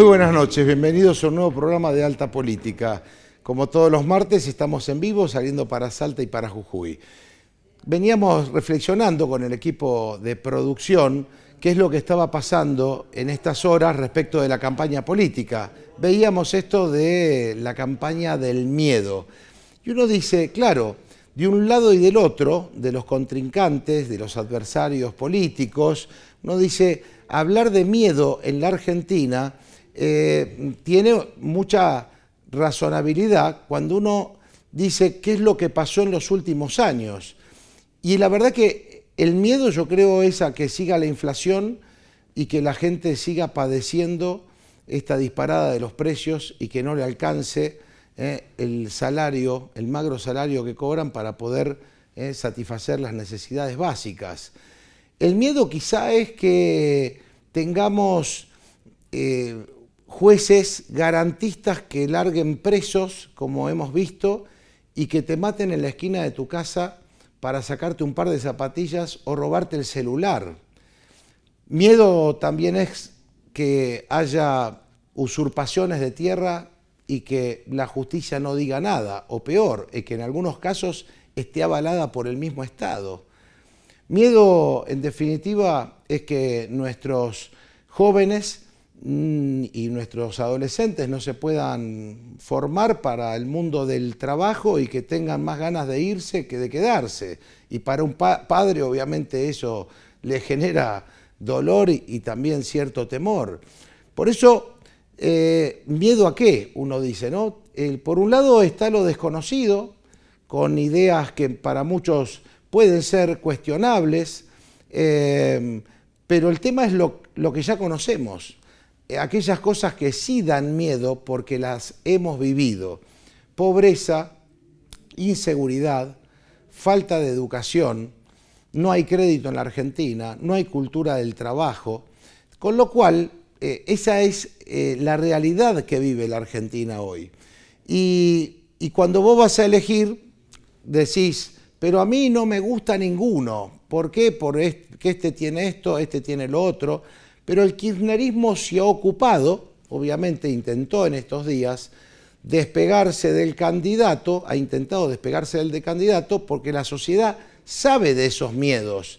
Muy buenas noches, bienvenidos a un nuevo programa de Alta Política. Como todos los martes estamos en vivo saliendo para Salta y para Jujuy. Veníamos reflexionando con el equipo de producción qué es lo que estaba pasando en estas horas respecto de la campaña política. Veíamos esto de la campaña del miedo. Y uno dice, claro, de un lado y del otro, de los contrincantes, de los adversarios políticos, uno dice, hablar de miedo en la Argentina tiene mucha razonabilidad cuando uno dice qué es lo que pasó en los últimos años. Y la verdad que el miedo, yo creo, es a que siga la inflación y que la gente siga padeciendo esta disparada de los precios y que no le alcance el salario, el magro salario que cobran para poder satisfacer las necesidades básicas. El miedo quizá es que tengamos jueces garantistas que larguen presos, como hemos visto, y que te maten en la esquina de tu casa para sacarte un par de zapatillas o robarte el celular. Miedo también es que haya usurpaciones de tierra y que la justicia no diga nada, o peor, que en algunos casos esté avalada por el mismo Estado. Miedo, en definitiva, es que nuestros jóvenes y nuestros adolescentes no se puedan formar para el mundo del trabajo y que tengan más ganas de irse que de quedarse. Y para un padre, obviamente, eso le genera dolor y también cierto temor. Por eso, ¿miedo a qué? Uno dice, ¿no? Por un lado está lo desconocido, con ideas que para muchos pueden ser cuestionables, pero el tema es lo que ya conocemos. Aquellas cosas que sí dan miedo porque las hemos vivido. Pobreza, inseguridad, falta de educación, no hay crédito en la Argentina, no hay cultura del trabajo, con lo cual esa es la realidad que vive la Argentina hoy. Y cuando vos vas a elegir, decís, pero a mí no me gusta ninguno. ¿Por qué? Porque este tiene esto, este tiene lo otro. Pero el kirchnerismo se ha ocupado, obviamente intentó en estos días, despegarse del candidato, ha intentado despegarse del candidato porque la sociedad sabe de esos miedos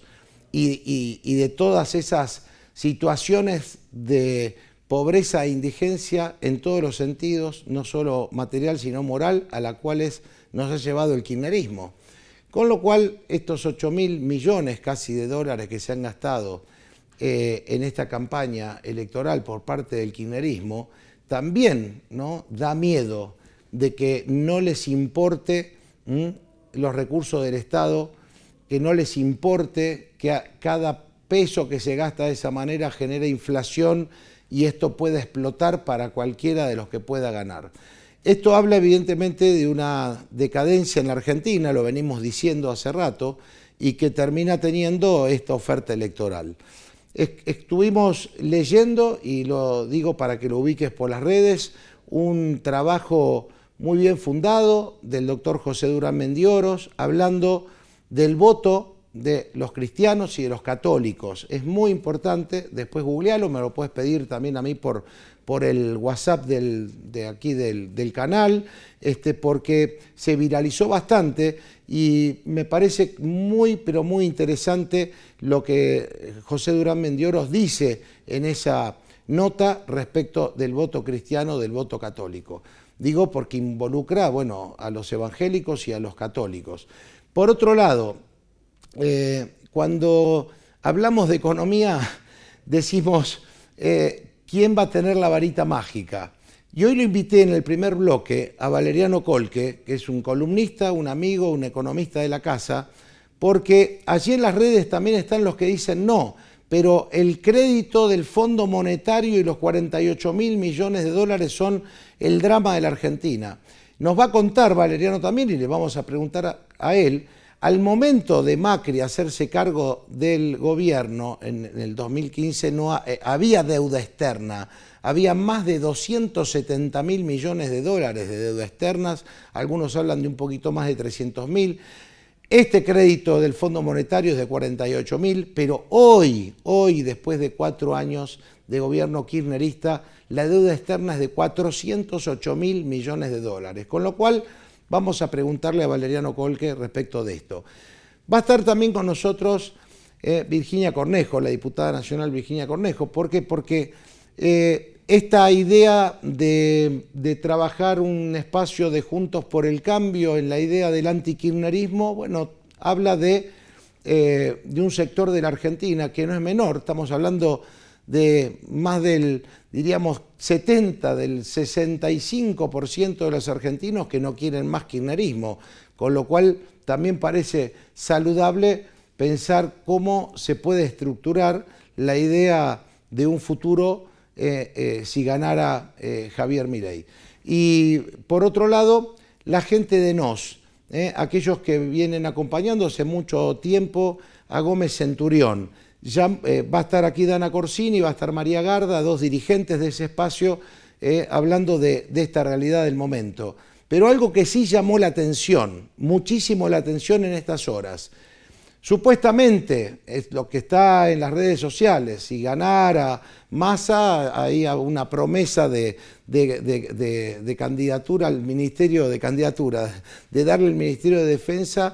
y de todas esas situaciones de pobreza e indigencia en todos los sentidos, no solo material sino moral, a las cuales nos ha llevado el kirchnerismo. Con lo cual, estos 8.000 millones casi de dólares que se han gastado en esta campaña electoral por parte del kirchnerismo, también, ¿no?, da miedo de que no les importe los recursos del Estado, que no les importe que cada peso que se gasta de esa manera genere inflación y esto pueda explotar para cualquiera de los que pueda ganar. Esto habla evidentemente de una decadencia en la Argentina, lo venimos diciendo hace rato, y que termina teniendo esta oferta electoral. Estuvimos leyendo, y lo digo para que lo ubiques por las redes, un trabajo muy bien fundado del doctor José Durán Mendioros, hablando del voto de los cristianos y de los católicos. Es muy importante, después googlealo, me lo puedes pedir también a mí por el WhatsApp de aquí del canal, porque se viralizó bastante y me parece muy, pero muy interesante lo que José Durán Mendioros dice en esa nota respecto del voto cristiano, del voto católico. Digo porque involucra, bueno, a los evangélicos y a los católicos. Por otro lado, cuando hablamos de economía, decimos, ¿quién va a tener la varita mágica? Y hoy lo invité en el primer bloque a Valeriano Colque, que es un columnista, un amigo, un economista de la casa, porque allí en las redes también están los que dicen no, pero el crédito del Fondo Monetario y los 48.000 millones de dólares son el drama de la Argentina. Nos va a contar Valeriano también y le vamos a preguntar a él. Al momento de Macri hacerse cargo del gobierno en el 2015 no había deuda externa, había más de 270.000 millones de dólares de deuda externas, algunos hablan de un poquito más de 300.000. Este crédito del Fondo Monetario es de 48.000, pero hoy, después de 4 años de gobierno kirchnerista, la deuda externa es de 408.000 millones de dólares. Con lo cual, vamos a preguntarle a Valeriano Colque respecto de esto. Va a estar también con nosotros Virginia Cornejo, la diputada nacional Virginia Cornejo. ¿Por qué? Porque esta idea de trabajar un espacio de Juntos por el Cambio en la idea del antikirchnerismo, bueno, habla de un sector de la Argentina que no es menor. Estamos hablando de más del, diríamos, del 65% de los argentinos que no quieren más kirchnerismo, con lo cual también parece saludable pensar cómo se puede estructurar la idea de un futuro si ganara Javier Milei. Y por otro lado, la gente de NOS, aquellos que vienen acompañando hace mucho tiempo a Gómez Centurión. Ya va a estar aquí Dana Corsini, va a estar María Garda, dos dirigentes de ese espacio, hablando de esta realidad del momento. Pero algo que sí llamó la atención, muchísimo la atención en estas horas. Supuestamente, es lo que está en las redes sociales, si ganara Massa, hay una promesa de candidatura al Ministerio de Candidatura, de darle el Ministerio de Defensa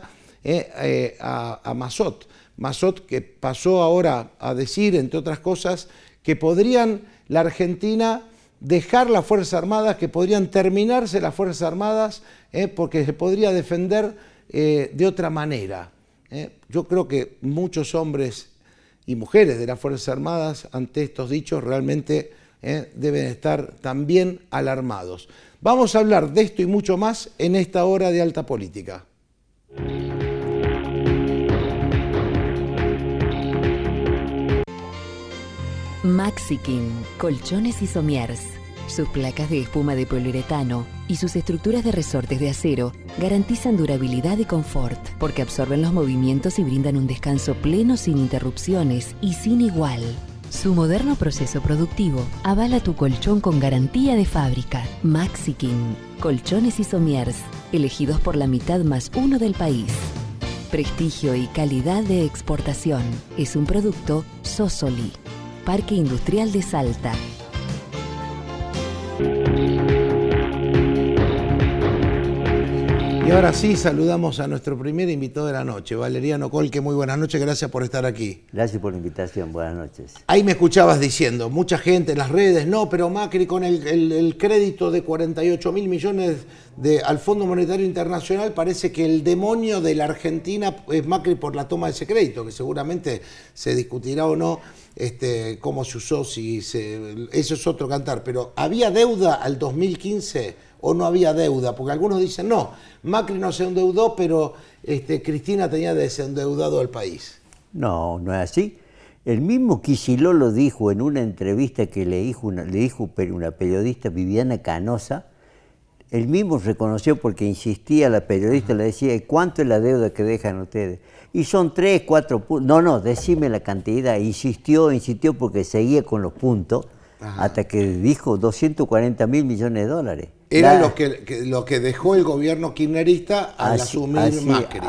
a Massot. Massot, que pasó ahora a decir, entre otras cosas, que podrían la Argentina dejar las Fuerzas Armadas, que podrían terminarse las Fuerzas Armadas, porque se podría defender de otra manera. Yo creo que muchos hombres y mujeres de las Fuerzas Armadas ante estos dichos realmente deben estar también alarmados. Vamos a hablar de esto y mucho más en esta hora de Alta Política. Maxikin, colchones y somiers. Sus placas de espuma de poliuretano y sus estructuras de resortes de acero garantizan durabilidad y confort porque absorben los movimientos y brindan un descanso pleno sin interrupciones y sin igual. Su moderno proceso productivo avala tu colchón con garantía de fábrica. Maxikin, colchones y somiers, elegidos por la mitad más uno del país. Prestigio y calidad de exportación. Es un producto Sosoli. Parque Industrial de Salta. Y ahora sí, saludamos a nuestro primer invitado de la noche, Valeriano Colque. Muy buenas noches, gracias por estar aquí. Gracias por la invitación, buenas noches. Ahí me escuchabas diciendo, mucha gente en las redes, no, pero Macri con el crédito de 48.000 millones al Fondo Monetario Internacional, parece que el demonio de la Argentina es Macri por la toma de ese crédito, que seguramente se discutirá o no cómo se usó, eso es otro cantar, pero ¿había deuda al 2015 o no había deuda? Porque algunos dicen, no, Macri no se endeudó, pero Cristina tenía desendeudado al país. No, no es así. El mismo Kicillof lo dijo en una entrevista que le dijo una periodista, Viviana Canosa. Él mismo reconoció, porque insistía la periodista, le decía, ¿cuánto es la deuda que dejan ustedes? Y son 3, 4 puntos. No, decime la cantidad. Insistió porque seguía con los puntos. Ajá. Hasta que dijo 240.000 millones de dólares. Era lo que dejó el gobierno kirchnerista al asumir Macri.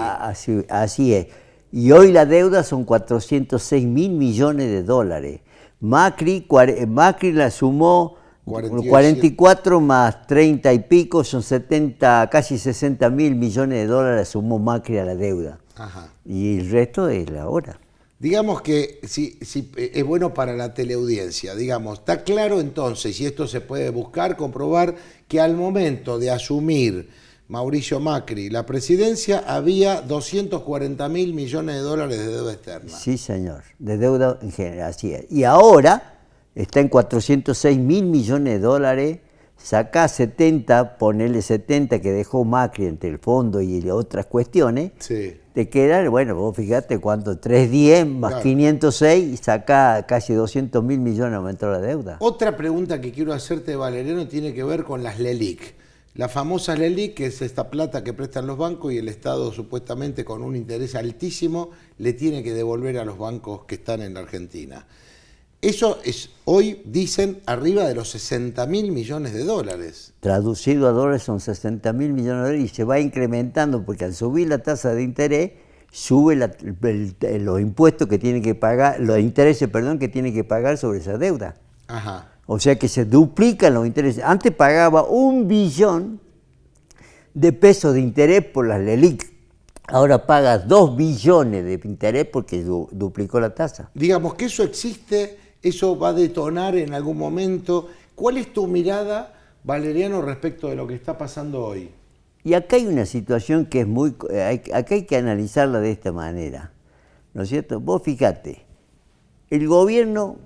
Así es. Y hoy la deuda son 406.000 millones de dólares. Macri la sumó 44 más 30 y pico, son 70, casi 60.000 millones de dólares sumó Macri a la deuda. Ajá. Y el resto es la hora. Digamos que si es bueno para la teleaudiencia, digamos, está claro entonces, y esto se puede buscar, comprobar, que al momento de asumir Mauricio Macri la presidencia había 240.000 millones de dólares de deuda externa. Sí, señor, de deuda en general, así es. Y ahora está en 406.000 millones de dólares, saca 70, ponele 70 que dejó Macri entre el fondo y otras cuestiones. Sí. Te queda, bueno, vos fíjate cuánto, 310 más claro. 506 y saca casi 200.000 millones, aumentó la deuda. Otra pregunta que quiero hacerte, Valeriano, tiene que ver con las LELIQ. La famosa LELIQ, que es esta plata que prestan los bancos y el Estado supuestamente con un interés altísimo le tiene que devolver a los bancos que están en la Argentina. Eso es, hoy dicen, arriba de los 60.000 millones de dólares. Traducido a dólares son 60.000 millones de dólares y se va incrementando porque al subir la tasa de interés, sube los impuestos que tiene que pagar, los intereses, perdón, que tiene que pagar sobre esa deuda. Ajá. O sea que se duplican los intereses. Antes pagaba 1 billón de pesos de interés por las LELIQ. Ahora paga 2 billones de interés porque duplicó la tasa. Digamos que eso existe, eso va a detonar en algún momento. ¿Cuál es tu mirada, Valeriano, respecto de lo que está pasando hoy? Y acá hay una situación que es acá hay que analizarla de esta manera, ¿no es cierto? Vos fíjate, el gobierno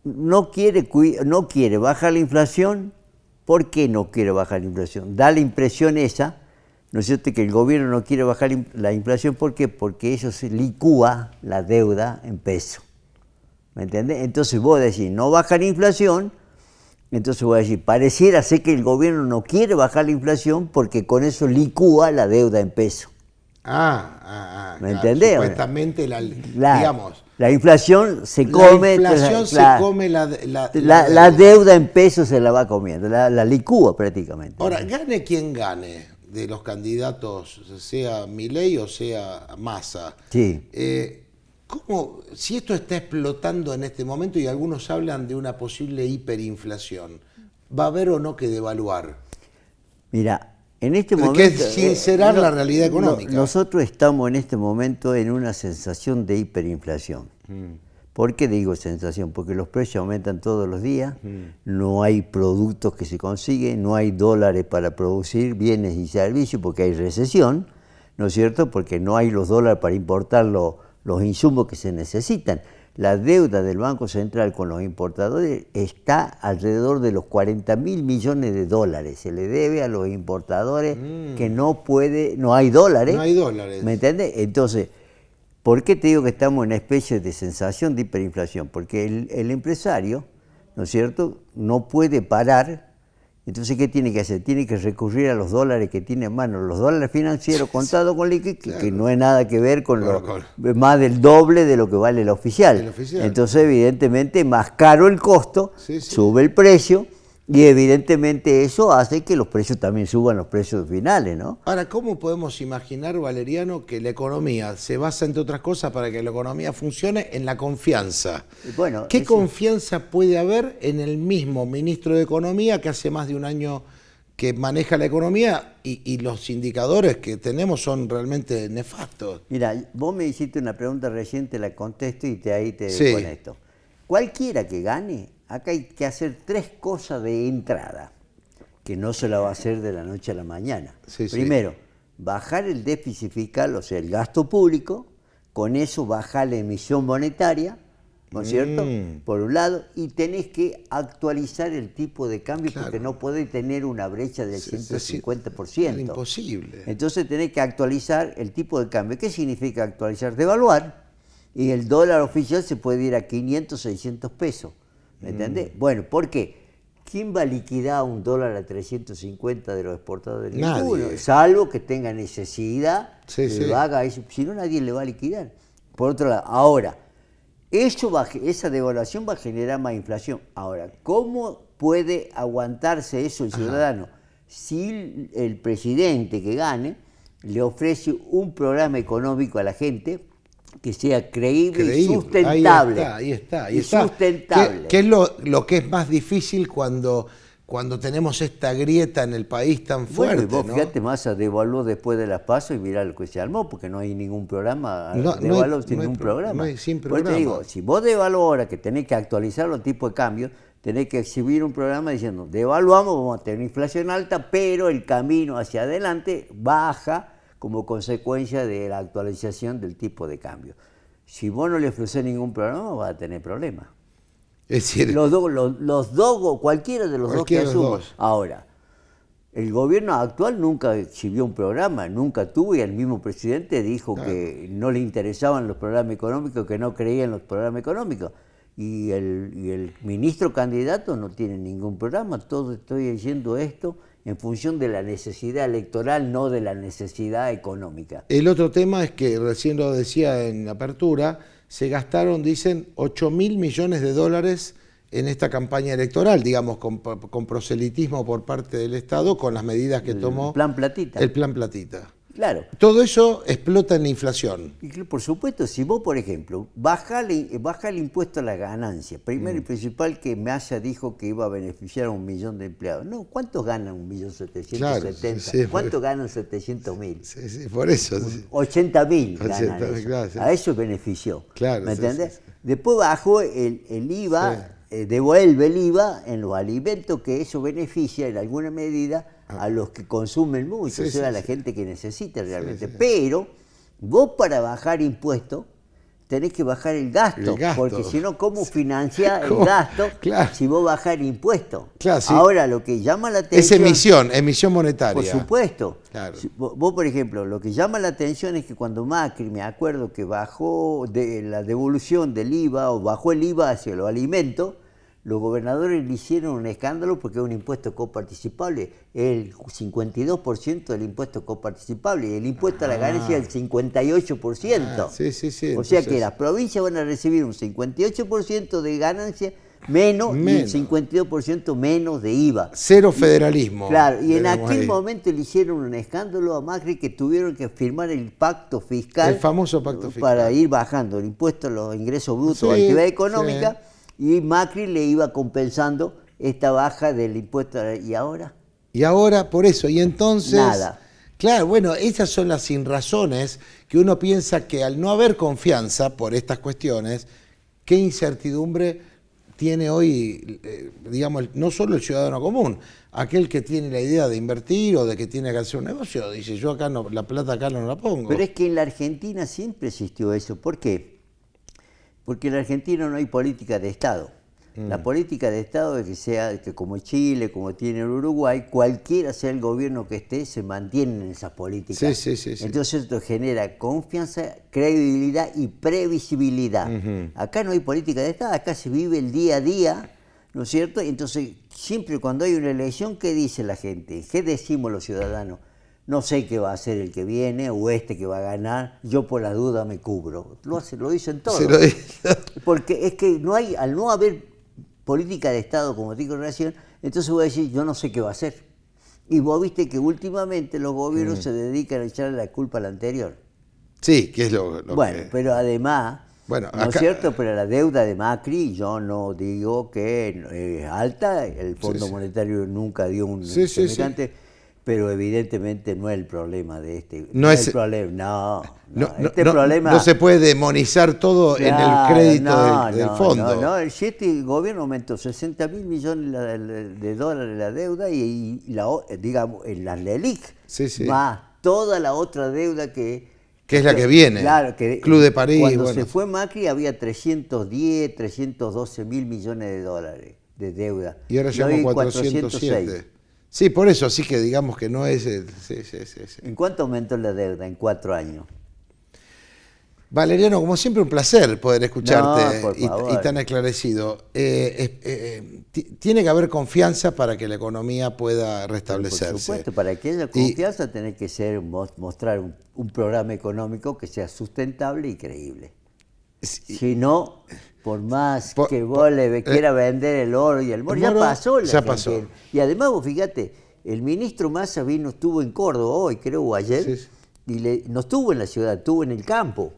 no quiere bajar la inflación. ¿Por qué no quiere bajar la inflación? Da la impresión esa, ¿no es cierto?, que el gobierno no quiere bajar la inflación. ¿Por qué? Porque eso se licúa la deuda en peso. ¿Me entendés? Entonces vos decís, no baja la inflación, entonces vos decís, pareciera ser que el gobierno no quiere bajar la inflación porque con eso licúa la deuda en peso. ¿Me entendés? Supuestamente, digamos, la inflación se come. La inflación se come la deuda en pesos se la va comiendo, la licúa prácticamente. Ahora, gane quien gane de los candidatos, sea Milei o sea Massa. Sí. ¿Cómo, si esto está explotando en este momento y algunos hablan de una posible hiperinflación, va a haber o no que devaluar? Mira, en este momento... Que es sincerar la realidad económica. Nosotros estamos en este momento en una sensación de hiperinflación. ¿Por qué digo sensación? Porque los precios aumentan todos los días, no hay productos que se consiguen, no hay dólares para producir bienes y servicios porque hay recesión, ¿no es cierto? Porque no hay los dólares para importar los insumos que se necesitan. La deuda del Banco Central con los importadores está alrededor de los 40.000 millones de dólares. Se le debe a los importadores que no hay dólares. No hay dólares. ¿Me entiendes? Entonces, ¿por qué te digo que estamos en una especie de sensación de hiperinflación? Porque el empresario, ¿no es cierto?, no puede parar. Entonces, ¿qué tiene que hacer? Tiene que recurrir a los dólares que tiene en mano, los dólares financieros contados con liquidez, claro, que no es nada que ver con más del doble de lo que vale el oficial. Entonces, evidentemente, más caro el costo, sube el precio, y evidentemente eso hace que los precios también suban, los precios finales, ¿no? Ahora, ¿cómo podemos imaginar, Valeriano, que la economía se basa, entre otras cosas, para que la economía funcione, en la confianza? Bueno, ¿Qué confianza puede haber en el mismo ministro de Economía que hace más de un año que maneja la economía y los indicadores que tenemos son realmente nefastos? Mira, vos me hiciste una pregunta reciente, la contesto y ahí te dejo con esto. Cualquiera que gane, acá hay que hacer 3 cosas de entrada, que no se la va a hacer de la noche a la mañana. Primero, bajar el déficit fiscal, o sea, el gasto público, con eso bajar la emisión monetaria, ¿no es cierto?, por un lado, y tenés que actualizar el tipo de cambio, porque no podés tener una brecha del 150%. Es imposible. Entonces tenés que actualizar el tipo de cambio. ¿Qué significa actualizar? Devaluar, y el dólar oficial se puede ir a 500, 600 pesos. ¿Me entendés? Bueno, ¿por qué? ¿Quién va a liquidar un dólar a 350 de los exportadores? Ninguno, salvo que tenga necesidad, lo haga eso. Si no, nadie le va a liquidar. Por otro lado, ahora, esa devaluación va a generar más inflación. Ahora, ¿cómo puede aguantarse eso el ciudadano? Si el presidente que gane le ofrece un programa económico a la gente que sea creíble y sustentable. Ahí está. Sustentable. ¿Qué es lo que es más difícil cuando tenemos esta grieta en el país tan fuerte? Bueno, vos fíjate, Massa devaluó después de las PASO y mirá lo que se armó, porque no hay ningún programa, devaluó sin ningún programa. No hay sin programa. Pues te digo, si vos devaluás ahora que tenés que actualizar los tipos de cambio, tenés que exhibir un programa diciendo, devaluamos, vamos a tener inflación alta, pero el camino hacia adelante baja como consecuencia de la actualización del tipo de cambio. Si vos no le ofrecés ningún programa, vas a tener problemas. Es decir, cualquiera de los dos que asuman. Ahora, el gobierno actual nunca exhibió un programa, nunca tuvo, y el mismo presidente dijo que no le interesaban los programas económicos, que no creía en los programas económicos. Y el ministro candidato no tiene ningún programa. Todo estoy diciendo esto en función de la necesidad electoral, no de la necesidad económica. El otro tema es que, recién lo decía en apertura, se gastaron, dicen, 8.000 millones de dólares en esta campaña electoral, digamos, con proselitismo por parte del Estado, con las medidas que tomó... El plan Platita. El plan Platita. Claro. Todo eso explota en la inflación. Y por supuesto, si vos, por ejemplo, baja el impuesto a la ganancia, primero y principal que Massa dijo que iba a beneficiar a 1 millón de empleados. No, ¿cuántos ganan 1.770.000? Claro, sí, ¿Cuántos ganan 700.000? Sí, sí, por eso. Sí. 80.000 ganan 80.000, eso. claro, sí. A eso benefició. Claro, ¿Me sí, entendés? sí, sí. Después bajó el IVA, devuelve el IVA en los alimentos, que eso beneficia en alguna medida a los que consumen mucho, Sí, o sea, sí, a la sí. gente que necesita realmente. Sí, sí. Pero vos para bajar impuestos tenés que bajar el gasto, El gasto. porque si no, ¿cómo financia el ¿Cómo? gasto Claro. si vos bajás el impuesto? Claro, sí. Ahora, lo que llama la Es atención... emisión monetaria. Por supuesto. Claro. Vos, por ejemplo, lo que llama la atención es que cuando Macri, me acuerdo que bajó de la devolución del IVA o bajó el IVA hacia los alimentos, los gobernadores le hicieron un escándalo porque es un impuesto coparticipable, el 52% del impuesto coparticipable y el impuesto a la ganancia el 58%. Sí, sí, sí. O sea Entonces, que las provincias van a recibir un 58% de ganancia menos y el 52% menos de IVA. Cero federalismo. Claro, y en tenemos aquel ahí. momento le hicieron un escándalo a Macri que tuvieron que firmar el pacto fiscal. El famoso pacto fiscal. Para ir bajando el impuesto a los ingresos brutos Sí, o actividad económica, y Macri le iba compensando esta baja del impuesto. ¿Y ahora? Y ahora, por eso, y entonces... Nada. Claro, bueno, esas son las sinrazones que uno piensa que al no haber confianza por estas cuestiones, qué incertidumbre tiene hoy, digamos, no solo el ciudadano común, aquel que tiene la idea de invertir o de que tiene que hacer un negocio, dice, yo acá no, la plata acá no la pongo. Pero es que en la Argentina siempre existió eso. ¿Por qué? Porque en la Argentina no hay política de Estado. La política de Estado es que como Chile, como tiene el Uruguay, cualquiera sea el gobierno que esté, se mantienen en esas políticas. Sí, sí, sí, sí. Entonces esto genera confianza, credibilidad y previsibilidad. Acá no hay política de Estado, acá se vive el día a día, ¿no es cierto? Entonces, siempre cuando hay una elección, ¿qué dice la gente? ¿Qué decimos los ciudadanos? No sé qué va a hacer el que viene o este que va a ganar, yo por la duda me cubro. Lo dicen todos. Se lo dice. Porque es que al no haber política de Estado, como digo recién, entonces voy a decir, yo no sé qué va a hacer. Y vos viste que últimamente los gobiernos se dedican a echarle la culpa al anterior. Sí, que es lo Bueno, que... pero además, Bueno, ¿no es acá- cierto? Pero la deuda de Macri, yo no digo que es alta, el Fondo sí. Monetario nunca dio un Sí, sí, semejante, pero evidentemente no es el problema de este. No es- el problema, no. No, Este no, problema... no se puede demonizar todo en el Claro, crédito del fondo. No, el gobierno aumentó 60.000 millones de dólares la deuda y digamos, en la LELIC, Sí, sí. más toda la otra deuda que es la que viene. Claro, que Club de París. cuando bueno. se fue Macri había 312.000 millones de dólares de deuda. Y ahora hay llegamos 407. Sí, por eso, así que digamos que no es... sí. ¿En cuánto aumentó la deuda en 4 años? Valeriano, como siempre, un placer poder escucharte No, por y favor. tan esclarecido. Tiene que haber confianza para que la economía pueda restablecerse. Por supuesto, para que haya confianza tenés que mostrar un programa económico que sea sustentable y creíble. Si no, por más que vos le quieras vender el oro y el moro, ya pasó. Pasó. Y además, vos fíjate, el ministro Massa estuvo en Córdoba hoy, creo, o ayer, Sí. y no estuvo en la ciudad, estuvo en el campo.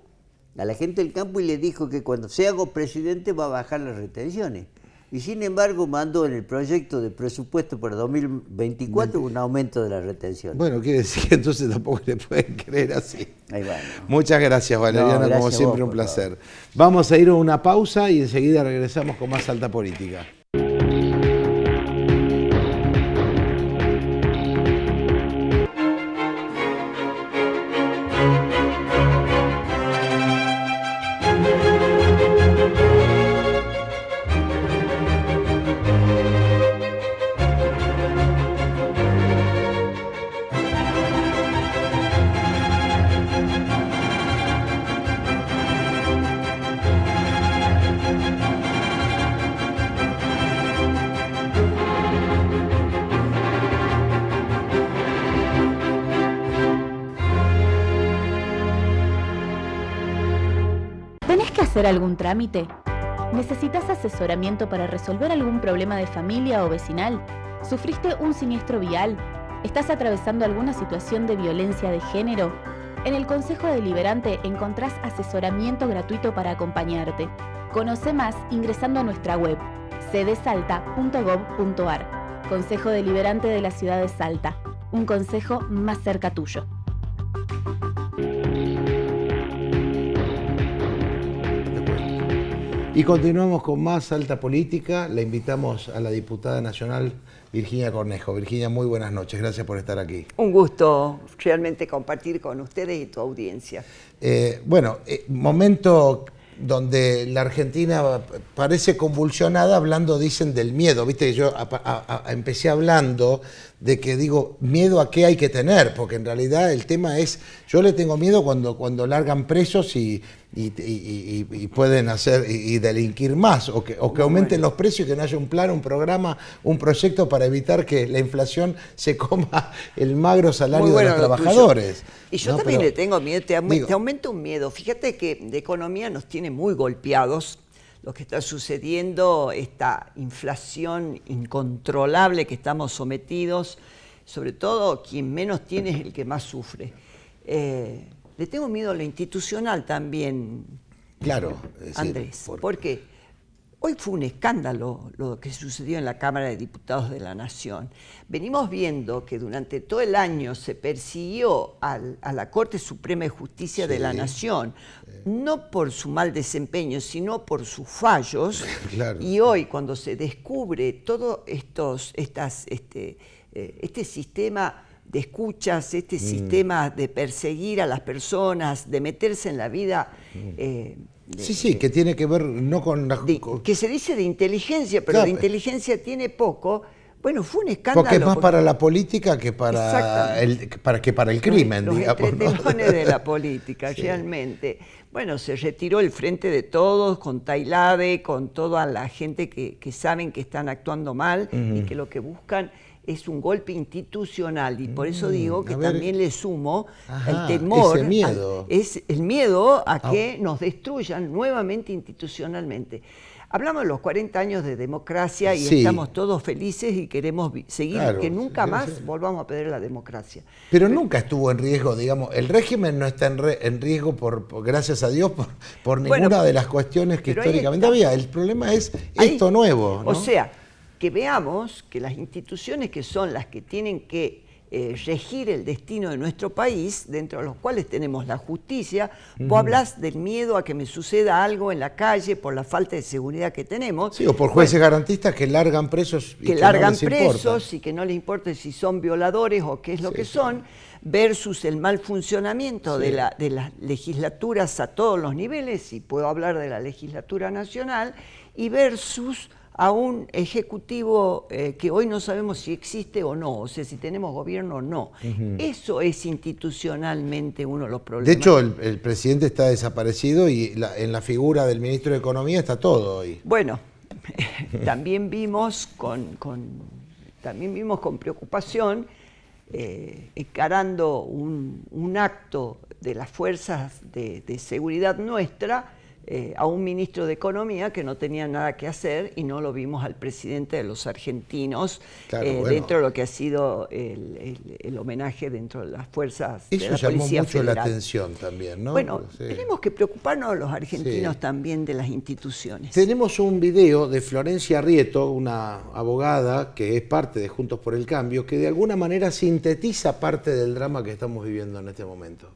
A la gente del campo y le dijo que cuando sea presidente va a bajar las retenciones. Y sin embargo mandó en el proyecto de presupuesto para 2024 un aumento de las retenciones. Bueno, quiere decir que entonces tampoco le pueden creer así. Ahí va. Muchas gracias, Valeriano, gracias como a siempre, vos, un por placer. Vamos a ir a una pausa y enseguida regresamos con más Alta Política. ¿Tenés que hacer algún trámite? ¿Necesitas asesoramiento para resolver algún problema de familia o vecinal? ¿Sufriste un siniestro vial? ¿Estás atravesando alguna situación de violencia de género? En el Consejo Deliberante encontrás asesoramiento gratuito para acompañarte. Conoce más ingresando a nuestra web cdsalta.gov.ar. Consejo Deliberante de la Ciudad de Salta. Un consejo más cerca tuyo. Y continuamos con más Salta Política. Le invitamos a la diputada nacional Virginia Cornejo. Virginia, muy buenas noches. Gracias por estar aquí. Un gusto realmente compartir con ustedes y tu audiencia. Momento donde la Argentina parece convulsionada, hablando, dicen, del miedo. Viste, yo empecé hablando de que digo, ¿miedo a qué hay que tener? Porque en realidad el tema es, yo le tengo miedo cuando largan presos y pueden hacer y delinquir más, o que aumenten los precios y que no haya un plan, un programa, un proyecto para evitar que la inflación se coma el magro salario de los trabajadores. Y yo también le tengo miedo, te aumenta un miedo. Fíjate que de economía nos tiene muy golpeados lo que está sucediendo, esta inflación incontrolable que estamos sometidos, sobre todo quien menos tiene es el que más sufre. Le tengo miedo a lo institucional también, claro, Andrés, porque hoy fue un escándalo lo que sucedió en la Cámara de Diputados de la Nación. Venimos viendo que durante todo el año se persiguió a la Corte Suprema de Justicia de la Nación, no por su mal desempeño, sino por sus fallos. Claro. Y hoy, cuando se descubre todo este sistema de escuchas, este sistema de perseguir a las personas, de meterse en la vida... que tiene que ver no con... que se dice de inteligencia, pero claro, de inteligencia tiene poco. Bueno, fue un escándalo. Porque es más para la política que para el crimen, los digamos. Entretelones de la política, realmente. Bueno, se retiró el Frente de Todos con Tailade, con toda la gente que saben que están actuando mal y que lo que buscan es un golpe institucional, y por eso digo que también le sumo el temor, ese miedo. Es el miedo a que nos destruyan nuevamente institucionalmente. Hablamos de los 40 años de democracia y estamos todos felices y queremos seguir, que nunca más volvamos a perder la democracia. Pero nunca estuvo en riesgo, digamos, el régimen no está en riesgo, gracias a Dios, por ninguna de las cuestiones que históricamente había. El problema es esto nuevo, ¿no? O sea, que veamos que las instituciones que son las que tienen que regir el destino de nuestro país, dentro de los cuales tenemos la justicia, vos hablas del miedo a que me suceda algo en la calle por la falta de seguridad que tenemos. Sí, o por jueces garantistas que largan presos y que largan presos y que no les importa si son violadores o qué es lo que son, versus el mal funcionamiento de las legislaturas a todos los niveles, y puedo hablar de la legislatura nacional, y versus a un ejecutivo que hoy no sabemos si existe o no, o sea, si tenemos gobierno o no. Eso es institucionalmente uno de los problemas. De hecho, el presidente está desaparecido y en la figura del ministro de Economía está todo hoy. Bueno, también vimos con preocupación, encarando un acto de las fuerzas de seguridad nuestra, a un ministro de Economía que no tenía nada que hacer, y no lo vimos al presidente de los argentinos, dentro de lo que ha sido el homenaje dentro de las fuerzas de la Policía Federal. Eso llamó mucho la atención también, ¿no? Bueno, tenemos que preocuparnos los argentinos también de las instituciones. Tenemos un video de Florencia Rieto, una abogada que es parte de Juntos por el Cambio, que de alguna manera sintetiza parte del drama que estamos viviendo en este momento.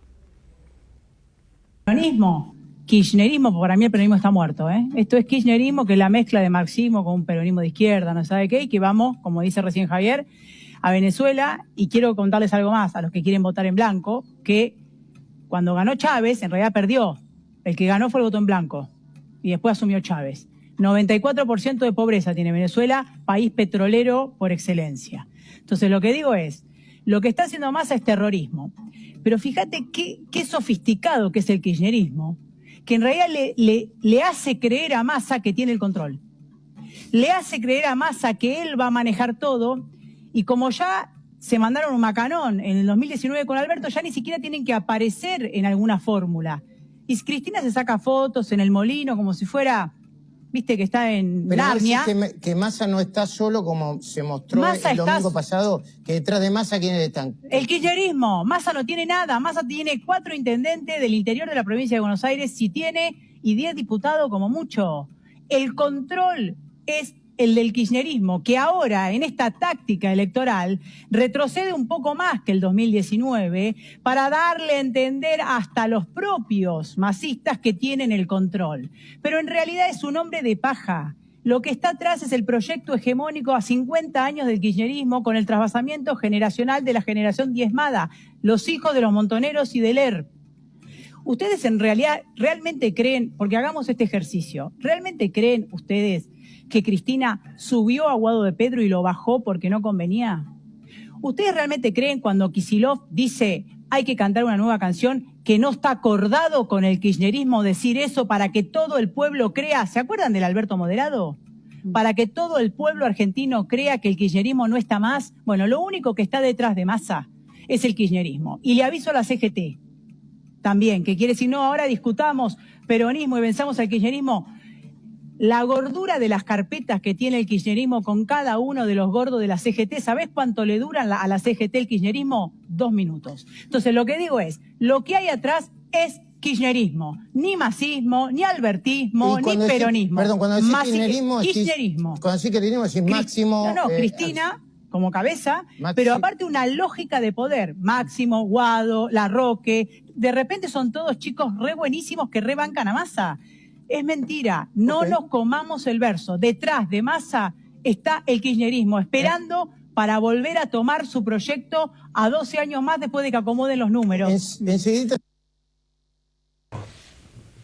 Kirchnerismo, para mí el peronismo está muerto, ¿eh? Esto es kirchnerismo, que es la mezcla de marxismo con un peronismo de izquierda, no sabe qué, y que vamos, como dice recién Javier, a Venezuela. Y quiero contarles algo más a los que quieren votar en blanco, que cuando ganó Chávez, en realidad perdió. El que ganó fue el voto en blanco, y después asumió Chávez. 94% de pobreza tiene Venezuela, país petrolero por excelencia. Entonces lo que digo es, lo que está haciendo Massa es terrorismo. Pero fíjate qué sofisticado que es el kirchnerismo, que en realidad le hace creer a Massa que tiene el control. Le hace creer a Massa que él va a manejar todo, y como ya se mandaron un macanón en el 2019 con Alberto, ya ni siquiera tienen que aparecer en alguna fórmula. Y Cristina se saca fotos en el Molino como si fuera viste que está en Pero Narnia. que Massa no está solo como se mostró Massa el domingo pasado, que detrás de Massa, ¿quiénes están? El kirchnerismo. Massa no tiene nada. Massa tiene 4 intendentes del interior de la provincia de Buenos Aires, si tiene, y 10 diputados como mucho. El control es el del kirchnerismo, que ahora en esta táctica electoral retrocede un poco más que el 2019 para darle a entender hasta los propios masistas que tienen el control. Pero en realidad es un hombre de paja. Lo que está atrás es el proyecto hegemónico a 50 años del kirchnerismo con el trasvasamiento generacional de la generación diezmada, los hijos de los montoneros y del ERP. Ustedes en realidad realmente creen, porque hagamos este ejercicio, ¿realmente creen ustedes que Cristina subió a Guado de Pedro y lo bajó porque no convenía? ¿Ustedes realmente creen cuando Kicillof dice hay que cantar una nueva canción que no está acordado con el kirchnerismo decir eso para que todo el pueblo crea? ¿Se acuerdan del Alberto Moderado? Para que todo el pueblo argentino crea que el kirchnerismo no está más. Bueno, lo único que está detrás de Massa es el kirchnerismo. Y le aviso a la CGT también, que quiere decir, no, ahora discutamos peronismo y venzamos al kirchnerismo. La gordura de las carpetas que tiene el kirchnerismo con cada uno de los gordos de la CGT, ¿sabés cuánto le duran a la CGT el kirchnerismo? 2 minutos. Entonces lo que digo es, lo que hay atrás es kirchnerismo, ni masismo, ni albertismo, ni peronismo. Perdón, cuando decís kirchnerismo, cuando decís kirchnerismo decís Máximo. No, Cristina como cabeza, Máximo. Pero aparte una lógica de poder. Máximo, Guado, Larroque, de repente son todos chicos re buenísimos que rebancan a Massa. Es mentira, no nos comamos el verso. Detrás de Massa está el kirchnerismo, esperando para volver a tomar su proyecto a 12 años más después de que acomoden los números. Enseguida.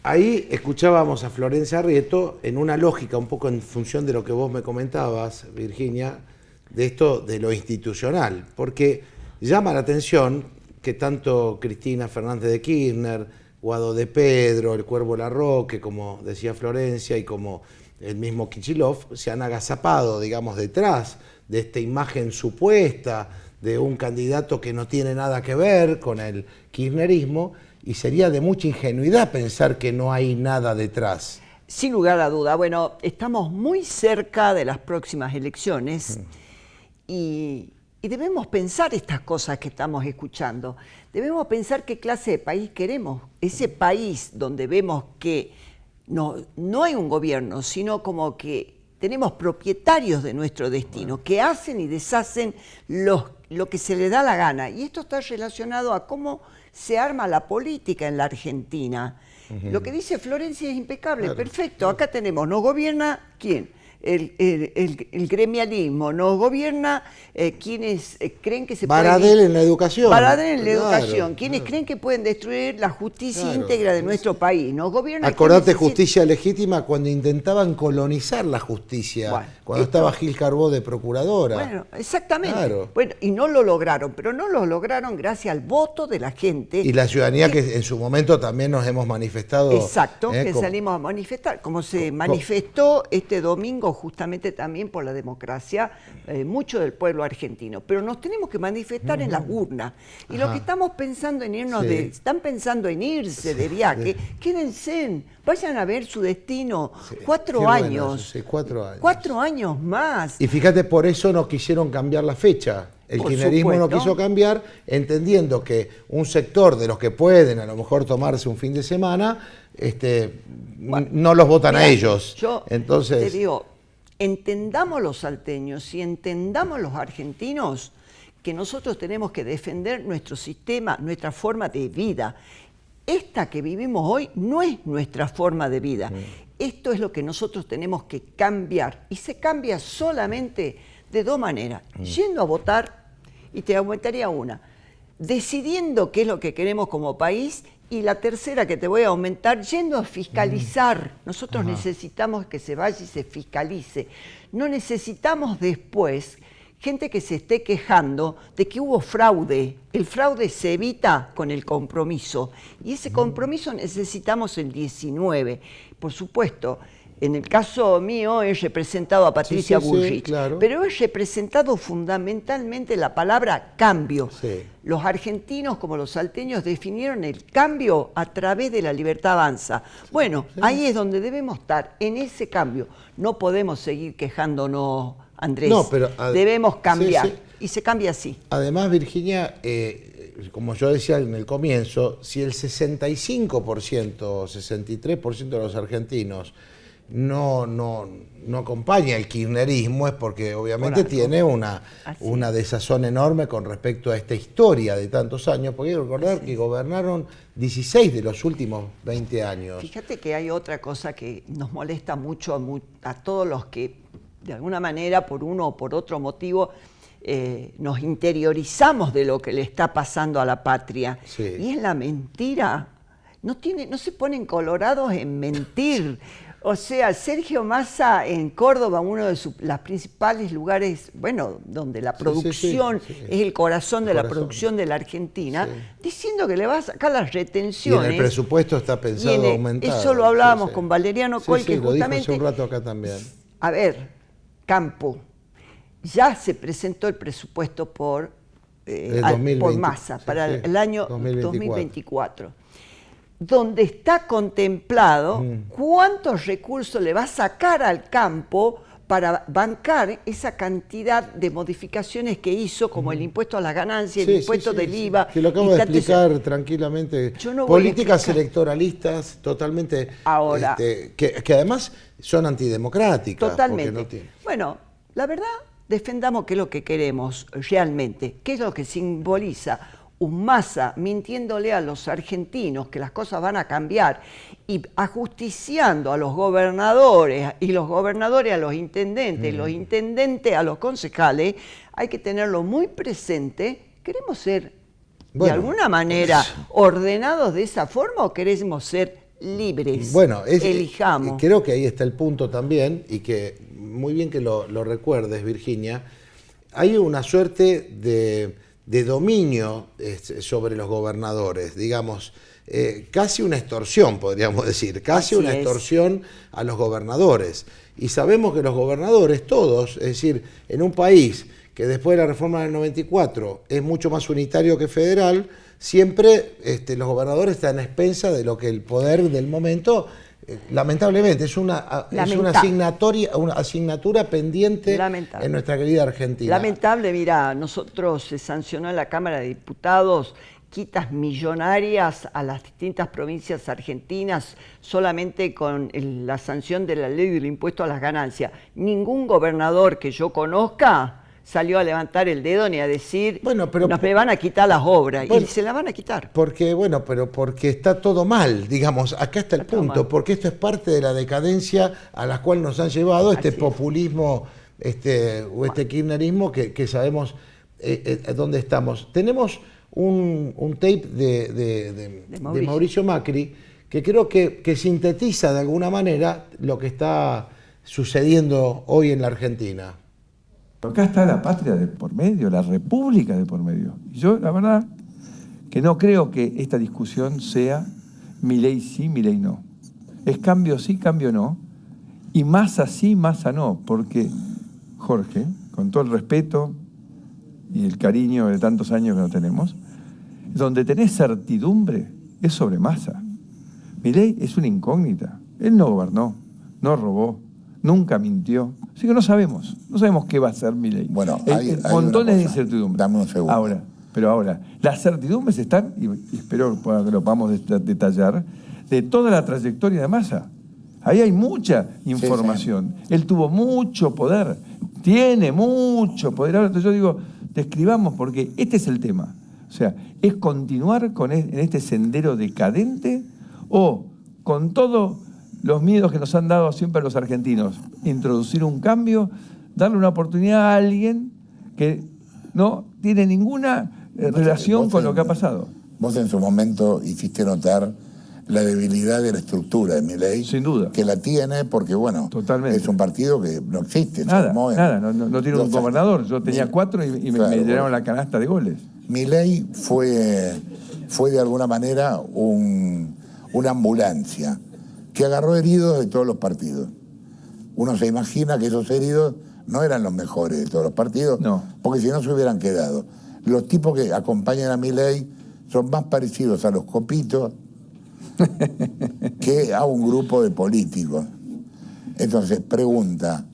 Ahí escuchábamos a Florencia Arrieto en una lógica un poco en función de lo que vos me comentabas, Virginia, de esto de lo institucional, porque llama la atención que tanto Cristina Fernández de Kirchner, Guado de Pedro, el Cuervo Larroque, como decía Florencia, y como el mismo Kicillof, se han agazapado, digamos, detrás de esta imagen supuesta de un candidato que no tiene nada que ver con el kirchnerismo, y sería de mucha ingenuidad pensar que no hay nada detrás. Sin lugar a duda. Bueno, estamos muy cerca de las próximas elecciones y debemos pensar estas cosas que estamos escuchando. Debemos pensar qué clase de país queremos. Ese país donde vemos que no hay un gobierno, sino como que tenemos propietarios de nuestro destino, que hacen y deshacen lo que se les da la gana. Y esto está relacionado a cómo se arma la política en la Argentina. Lo que dice Florencia es impecable, claro. Perfecto. Acá tenemos, ¿nos gobierna quién? El gremialismo, nos gobierna quienes creen que se Baradel en la educación. Baradel en la educación, quienes creen que pueden destruir la justicia íntegra de nuestro país. Nos gobierna. Acordate Justicia Legítima cuando intentaban colonizar la justicia, cuando estaba Gil Carbó de procuradora. Bueno, exactamente. Claro. Bueno, y no lo lograron, pero no lo lograron gracias al voto de la gente. Y la ciudadanía que en su momento también nos hemos manifestado. Exacto, que salimos a manifestar, como se manifestó este domingo justamente también por la democracia, mucho del pueblo argentino. Pero nos tenemos que manifestar en las urnas. Y los que estamos pensando en irnos están pensando en irse de viaje, quédense, vayan a ver su destino. 4 años. Bueno, 4 años. 4 años más. Y fíjate, por eso no quisieron cambiar la fecha. El kirchnerismo no quiso cambiar, entendiendo que un sector de los que pueden a lo mejor tomarse un fin de semana, no los votan a ellos. Entonces, te digo, entendamos los salteños y entendamos los argentinos que nosotros tenemos que defender nuestro sistema, nuestra forma de vida. Esta que vivimos hoy no es nuestra forma de vida. Esto es lo que nosotros tenemos que cambiar. Y se cambia solamente de 2 maneras. Yendo a votar, y te aumentaría una, decidiendo qué es lo que queremos como país, y la tercera que te voy a aumentar, yendo a fiscalizar. Nosotros necesitamos que se vaya y se fiscalice. No necesitamos después gente que se esté quejando de que hubo fraude. El fraude se evita con el compromiso. Y ese compromiso necesitamos el 19. Por supuesto, En el caso mío he representado a Patricia Bullrich, claro. pero he representado fundamentalmente la palabra cambio. Sí. Los argentinos como los salteños definieron el cambio a través de La Libertad Avanza. Bueno, ahí es donde debemos estar, en ese cambio. No podemos seguir quejándonos, Andrés. No, pero debemos cambiar. Sí. Y se cambia así. Además, Virginia, como yo decía en el comienzo, si el 65% o 63% de los argentinos no acompaña el kirchnerismo, es porque obviamente tiene una desazón enorme con respecto a esta historia de tantos años, porque hay que recordar que gobernaron 16 de los últimos 20 años. Fíjate que hay otra cosa que nos molesta mucho a todos los que de alguna manera, por uno o por otro motivo, nos interiorizamos de lo que le está pasando a la patria. Sí. Y es la mentira. No se ponen colorados en mentir. O sea, Sergio Massa en Córdoba, uno de los principales lugares, bueno, donde la producción es el corazón de la producción de la Argentina, diciendo que le va a sacar las retenciones. Y en el presupuesto está pensado aumentar. Eso lo hablábamos con Valeriano Coll, que lo justamente... dijo hace un rato acá también. A ver, Campo, ya se presentó el presupuesto por Massa para el año 2024. Donde está contemplado cuántos recursos le va a sacar al campo para bancar esa cantidad de modificaciones que hizo, como el impuesto a las ganancias, el impuesto del IVA. Que lo acabo de explicar tranquilamente. Políticas electoralistas totalmente, ahora, que además son antidemocráticas. Totalmente. Bueno, la verdad, defendamos qué es lo que queremos realmente, qué es lo que simboliza un Massa mintiéndole a los argentinos que las cosas van a cambiar y ajusticiando a los gobernadores y los gobernadores a los intendentes, los intendentes a los concejales. Hay que tenerlo muy presente. ¿Queremos ser de alguna manera ordenados de esa forma o queremos ser libres? Bueno, elijamos. Creo que ahí está el punto también, y que muy bien que lo recuerdes, Virginia. Hay una suerte de dominio sobre los gobernadores, digamos, casi una extorsión, podríamos decir, una extorsión a los gobernadores. Y sabemos que los gobernadores, todos, es decir, en un país que después de la reforma del 94 es mucho más unitario que federal, siempre los gobernadores están a expensas de lo que el poder del momento... lamentablemente, es una asignatura pendiente en nuestra querida Argentina. Lamentable, mira, nosotros se sancionó en la Cámara de Diputados quitas millonarias a las distintas provincias argentinas solamente con la sanción de la ley del impuesto a las ganancias. Ningún gobernador que yo conozca salió a levantar el dedo ni a decir, me van a quitar las obras, y se la van a quitar. Porque está todo mal, digamos, acá está el punto, porque esto es parte de la decadencia a la cual nos han llevado populismo, o kirchnerismo que sabemos dónde estamos. Tenemos un tape de Mauricio Macri que creo que sintetiza de alguna manera lo que está sucediendo hoy en la Argentina. Acá está la patria de por medio, la república de por medio. Yo, la verdad, que no creo que esta discusión sea Milei sí, Milei no. Es cambio sí, cambio no. Y Massa sí, Massa no. Porque, Jorge, con todo el respeto y el cariño de tantos años que nos tenemos, donde tenés certidumbre es sobre Massa. Milei es una incógnita. Él no gobernó, no robó, nunca mintió. Así que no sabemos qué va a hacer Milei. Bueno, hay montones de incertidumbres. Dame un segundo. Ahora, las certidumbres están, y espero que lo podamos detallar, de toda la trayectoria de Massa. Ahí hay mucha información. Sí. Él tuvo mucho poder, tiene mucho poder. Ahora, entonces yo digo, describamos, porque este es el tema. O sea, ¿es continuar en este sendero decadente o con todo los miedos que nos han dado siempre los argentinos, introducir un cambio, darle una oportunidad a alguien que no tiene ninguna relación con lo que ha pasado? Vos en su momento hiciste notar la debilidad de la estructura de Milei. Sin duda. Que la tiene porque, bueno, totalmente. Es un partido que no existe. No tiene un gobernador. Yo tenía 4 y me llenaron la canasta de goles. Milei fue de alguna manera una ambulancia que agarró heridos de todos los partidos. uno se imagina que esos heridos no eran los mejores de todos los partidos, No. porque si no se hubieran quedado. Los tipos que acompañan a Milei son más parecidos a los copitos que a un grupo de políticos. Entonces, pregunta,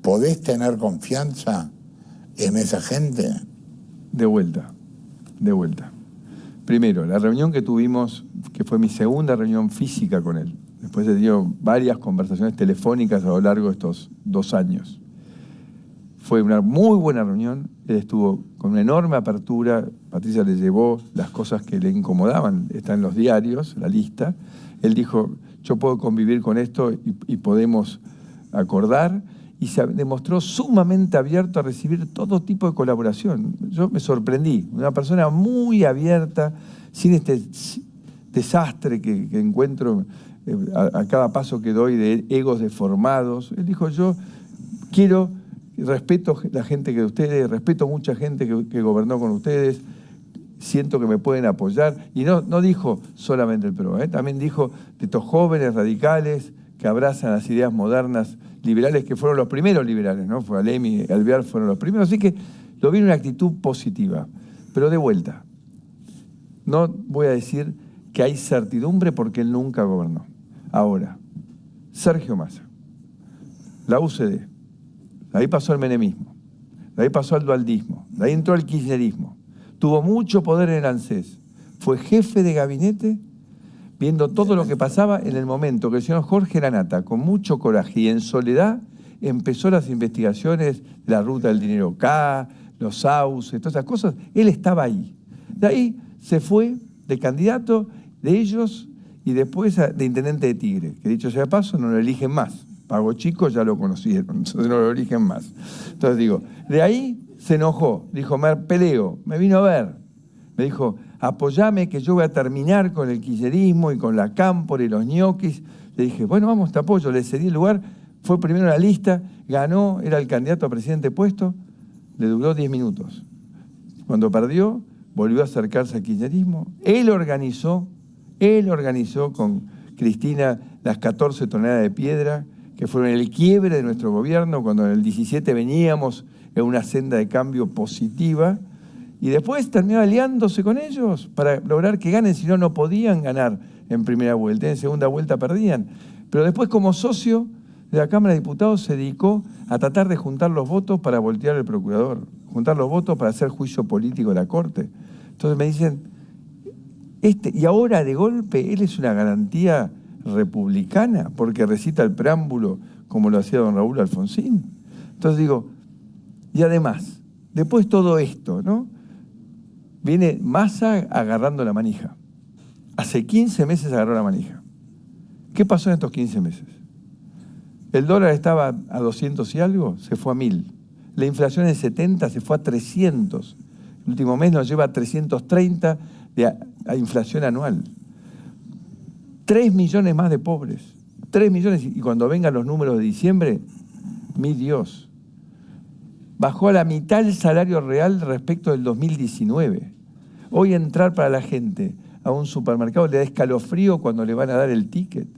¿podés tener confianza en esa gente? De vuelta. Primero, la reunión que tuvimos, que fue mi segunda reunión física con él, después de dio varias conversaciones telefónicas a lo largo de estos 2 años. Fue una muy buena reunión, él estuvo con una enorme apertura, Patricia le llevó las cosas que le incomodaban, está en los diarios, la lista. Él dijo, yo puedo convivir con esto y podemos acordar, y se demostró sumamente abierto a recibir todo tipo de colaboración. Yo me sorprendí, una persona muy abierta, sin este desastre que encuentro a cada paso que doy de egos deformados. Él dijo, yo respeto la gente que de ustedes, respeto mucha gente que gobernó con ustedes, siento que me pueden apoyar. Y no dijo solamente el PRO, también dijo de estos jóvenes radicales que abrazan las ideas modernas, liberales, que fueron los primeros liberales, ¿no? Fue Alem y Alvear fueron los primeros. Así que lo vi en una actitud positiva. Pero de vuelta, no voy a decir que hay certidumbre porque él nunca gobernó. Ahora, Sergio Massa, la UCD, de ahí pasó el menemismo, de ahí pasó el dualdismo, de ahí entró el kirchnerismo, tuvo mucho poder en el ANSES, fue jefe de gabinete viendo todo lo que pasaba en el momento que el señor Jorge Lanata, con mucho coraje y en soledad, empezó las investigaciones de la ruta del dinero K, los sauces, todas esas cosas. Él estaba ahí. De ahí se fue de candidato de ellos y después de intendente de Tigre, que dicho sea de paso, no lo eligen más. Pago Chico ya lo conocieron, entonces no lo eligen más. Entonces digo, de ahí se enojó, dijo, me peleo, me vino a ver, me dijo, apoyame que yo voy a terminar con el kirchnerismo y con la cámpora y los ñoquis. Le dije, bueno, vamos, te apoyo, le cedí el lugar, fue primero en la lista, ganó, era el candidato a presidente puesto, le duró 10 minutos. Cuando perdió, volvió a acercarse al kirchnerismo. Él organizó con Cristina las 14 toneladas de piedra, que fueron el quiebre de nuestro gobierno, cuando en el 17 veníamos en una senda de cambio positiva, y después terminó aliándose con ellos para lograr que ganen, si no, no podían ganar en primera vuelta, en segunda vuelta perdían. Pero después, como socio de la Cámara de Diputados, se dedicó a tratar de juntar los votos para voltear al procurador, juntar los votos para hacer juicio político de la Corte. Entonces me dicen, y ahora de golpe él es una garantía republicana porque recita el preámbulo como lo hacía don Raúl Alfonsín. Entonces digo, y además, después todo esto, ¿no? Viene Massa agarrando la manija. Hace 15 meses agarró la manija. ¿Qué pasó en estos 15 meses? El dólar estaba a 200 y algo, se fue a 1000. La inflación en 70 se fue a 300. El último mes nos lleva a 330 a inflación anual. 3 millones más de pobres. 3 millones, y cuando vengan los números de diciembre, mi Dios. Bajó a la mitad el salario real respecto del 2019. Hoy entrar para la gente a un supermercado le da escalofrío cuando le van a dar el ticket.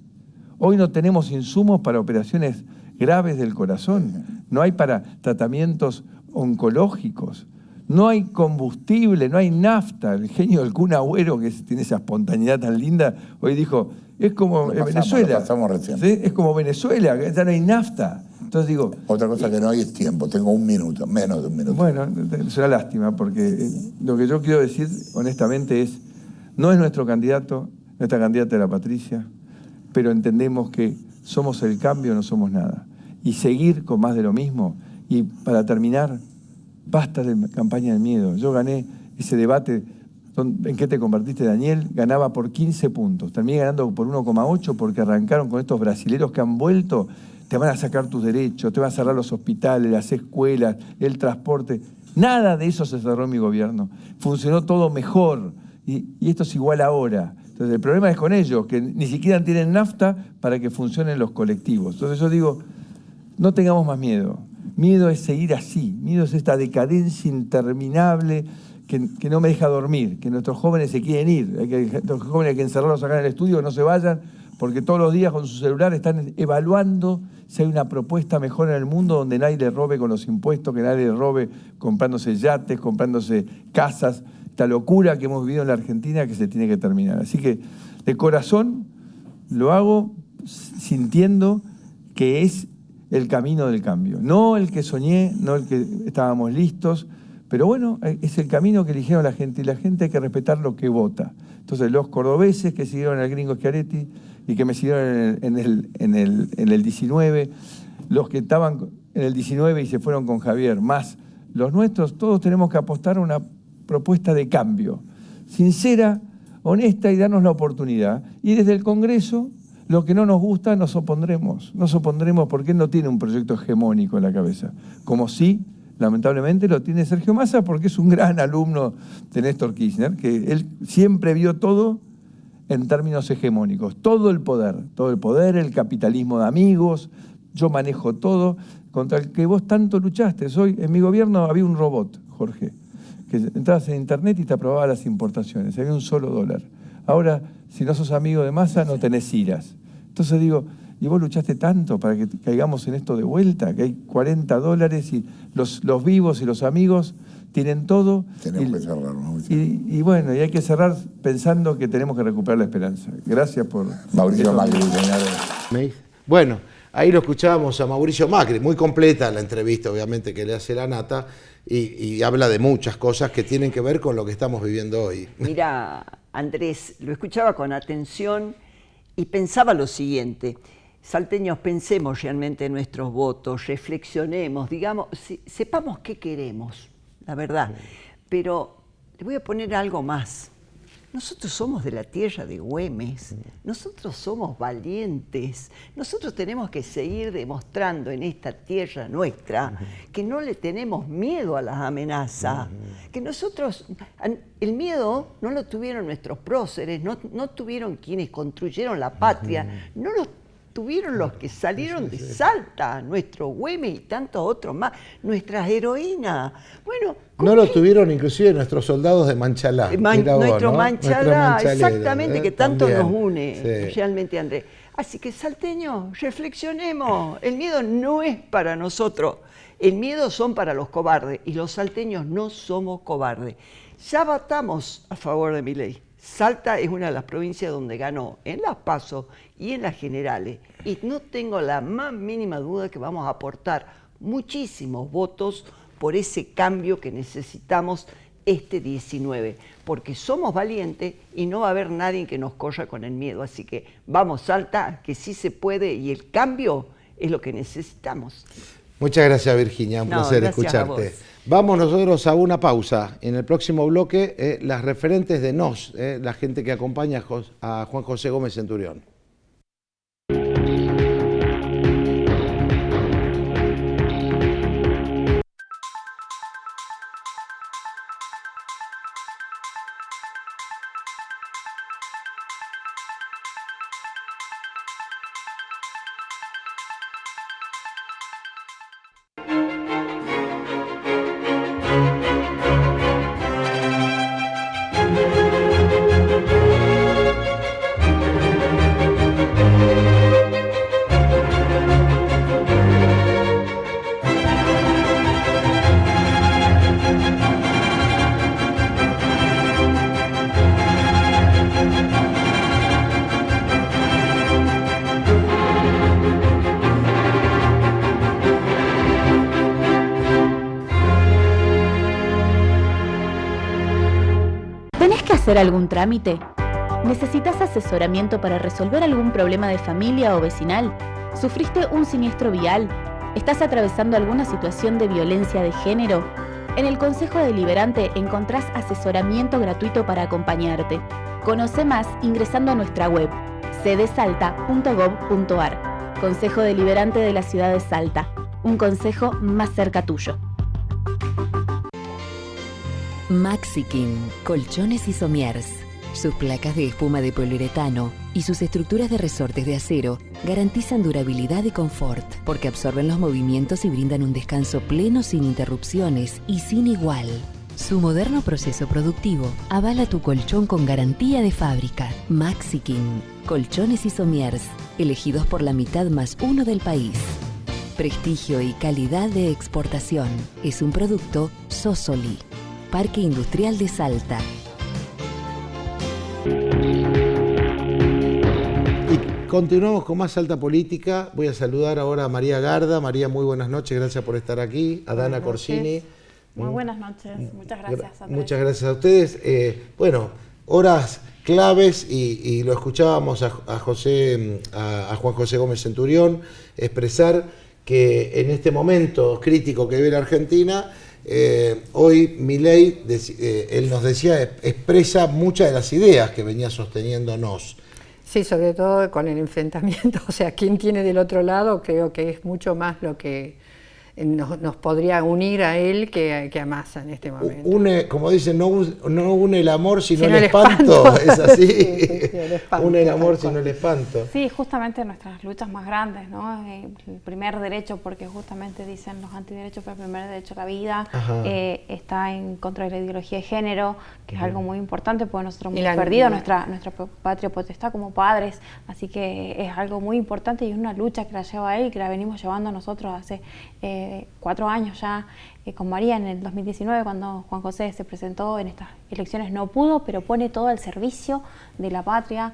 Hoy no tenemos insumos para operaciones graves del corazón. No hay para tratamientos oncológicos. No hay combustible, no hay nafta. El genio del Kun Agüero, que tiene esa espontaneidad tan linda, hoy dijo, es como Venezuela. Lo pasamos recién. ¿Sí? Es como Venezuela, ya no hay nafta. Entonces digo... Otra cosa que no hay es tiempo, tengo 1 minuto, menos de 1 minuto. Bueno, es una lástima, porque lo que yo quiero decir, honestamente, es, no es nuestra candidata era Patricia, pero entendemos que somos el cambio, no somos nada. Y seguir con más de lo mismo. Y para terminar, basta de campaña del miedo. Yo gané ese debate, ¿en qué te convertiste, Daniel? Ganaba por 15 puntos. Terminé ganando por 1,8 porque arrancaron con estos brasileros que han vuelto. Te van a sacar tus derechos, te van a cerrar los hospitales, las escuelas, el transporte. Nada de eso se cerró en mi gobierno. Funcionó todo mejor. Y esto es igual ahora. Entonces el problema es con ellos, que ni siquiera tienen nafta para que funcionen los colectivos. Entonces yo digo, no tengamos más miedo. Miedo es seguir así. Miedo es esta decadencia interminable que no me deja dormir, que nuestros jóvenes se quieren ir. Los jóvenes hay que encerrarlos acá en el estudio, que no se vayan, porque todos los días con su celular están evaluando si hay una propuesta mejor en el mundo donde nadie le robe con los impuestos, que nadie le robe comprándose yates, comprándose casas, esta locura que hemos vivido en la Argentina que se tiene que terminar. Así que de corazón lo hago sintiendo que es el camino del cambio. No el que soñé, no el que estábamos listos, pero bueno, es el camino que eligieron la gente y la gente hay que respetar lo que vota. Entonces los cordobeses que siguieron al gringo Schiaretti y que me siguieron en el 19, los que estaban en el 19 y se fueron con Javier, más los nuestros, todos tenemos que apostar a una propuesta de cambio, sincera, honesta y darnos la oportunidad. Y desde el Congreso, lo que no nos gusta nos opondremos porque él no tiene un proyecto hegemónico en la cabeza, como sí, lamentablemente, lo tiene Sergio Massa porque es un gran alumno de Néstor Kirchner, que él siempre vio todo en términos hegemónicos, todo el poder, el capitalismo de amigos, yo manejo todo, contra el que vos tanto luchaste. Hoy en mi gobierno había un robot, Jorge, que entrabas en internet y te aprobaba las importaciones, había un solo dólar. Ahora, si no sos amigo de Massa, no tenés iras. Entonces digo, y vos luchaste tanto para que caigamos en esto de vuelta, que hay 40 dólares y los vivos y los amigos tienen todo. Tenemos que cerrar, ¿no? Y bueno, y hay que cerrar pensando que tenemos que recuperar la esperanza. Gracias por... Mauricio Macri, señores. Bueno, ahí lo escuchábamos a Mauricio Macri, muy completa la entrevista, obviamente, que le hace la Nata, y habla de muchas cosas que tienen que ver con lo que estamos viviendo hoy. Mira, Andrés, lo escuchaba con atención y pensaba lo siguiente: salteños, pensemos realmente en nuestros votos, reflexionemos, digamos, sepamos qué queremos, la verdad. Pero le voy a poner algo más. Nosotros somos de la tierra de Güemes, nosotros somos valientes, nosotros tenemos que seguir demostrando en esta tierra nuestra que no le tenemos miedo a las amenazas, que nosotros, el miedo no lo tuvieron nuestros próceres, no tuvieron quienes construyeron la patria, no lo tuvieron los que salieron de Salta, nuestro Güemes y tantos otros más, nuestras heroínas. Bueno, no lo tuvieron inclusive nuestros soldados de Manchalá. Nuestro Manchalá, exactamente, que tanto también nos une, realmente, Andrés. Así que, salteños, reflexionemos. El miedo no es para nosotros. El miedo son para los cobardes y los salteños no somos cobardes. Ya votamos a favor de Milei. Salta es una de las provincias donde ganó en las PASO y en las generales. Y no tengo la más mínima duda que vamos a aportar muchísimos votos por ese cambio que necesitamos este 19. Porque somos valientes y no va a haber nadie que nos corra con el miedo. Así que vamos, Salta, que sí se puede y el cambio es lo que necesitamos. Muchas gracias, Virginia, un placer escucharte. Vamos nosotros a una pausa. En el próximo bloque, las referentes de NOS, la gente que acompaña a Juan José Gómez Centurión. ¿Hacer algún trámite? ¿Necesitas asesoramiento para resolver algún problema de familia o vecinal? ¿Sufriste un siniestro vial? ¿Estás atravesando alguna situación de violencia de género? En el Consejo Deliberante encontrás asesoramiento gratuito para acompañarte. Conoce más ingresando a nuestra web cdsalta.gov.ar. Consejo Deliberante de la Ciudad de Salta. Un consejo más cerca tuyo. Maxikin, colchones y somiers. Sus placas de espuma de poliuretano y sus estructuras de resortes de acero garantizan durabilidad y confort porque absorben los movimientos y brindan un descanso pleno sin interrupciones y sin igual. Su moderno proceso productivo avala tu colchón con garantía de fábrica. Maxikin, colchones y somiers. elegidos por la mitad más uno del país. Prestigio y calidad de exportación. Es un producto Sosoli. Parque Industrial de Salta. Y continuamos con más Salta Política. Voy a saludar ahora a María Garda. María, muy buenas noches, gracias por estar aquí. A Dana Corsini. Muy buenas noches, muchas gracias. Andrés. Muchas gracias a ustedes. Bueno, horas claves y lo escuchábamos a Juan José Gómez Centurión expresar que en este momento crítico que vive la Argentina, hoy Milei, él nos decía, expresa muchas de las ideas que venía sosteniéndonos. Sí, sobre todo con el enfrentamiento, o sea, quién tiene del otro lado, creo que es mucho más lo que nos podría unir a él que a Massa en este momento. Como dicen, no une el amor sino el espanto. Es así. Sí, el espanto, une el amor sino el espanto. Sí, justamente nuestras luchas más grandes, ¿no? El primer derecho, porque justamente dicen los antiderechos, pero el primer derecho a la vida está en contra de la ideología de género, que es algo muy importante, porque nosotros hemos perdido nuestra patria potestad como padres, así que es algo muy importante y es una lucha que la lleva él y que la venimos llevando nosotros hace 4 años ya, con María en el 2019, cuando Juan José se presentó en estas elecciones, no pudo, pero pone todo al servicio de la patria,